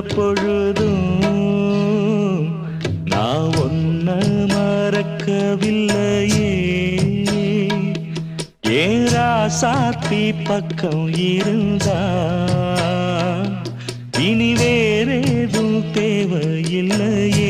பொழுதும் நான் ஒன்ன மறக்கவில்லையே. ஏரா சாத்தி பக்கம் இருந்தா இனி வேறேதும் தேவையில்லையே.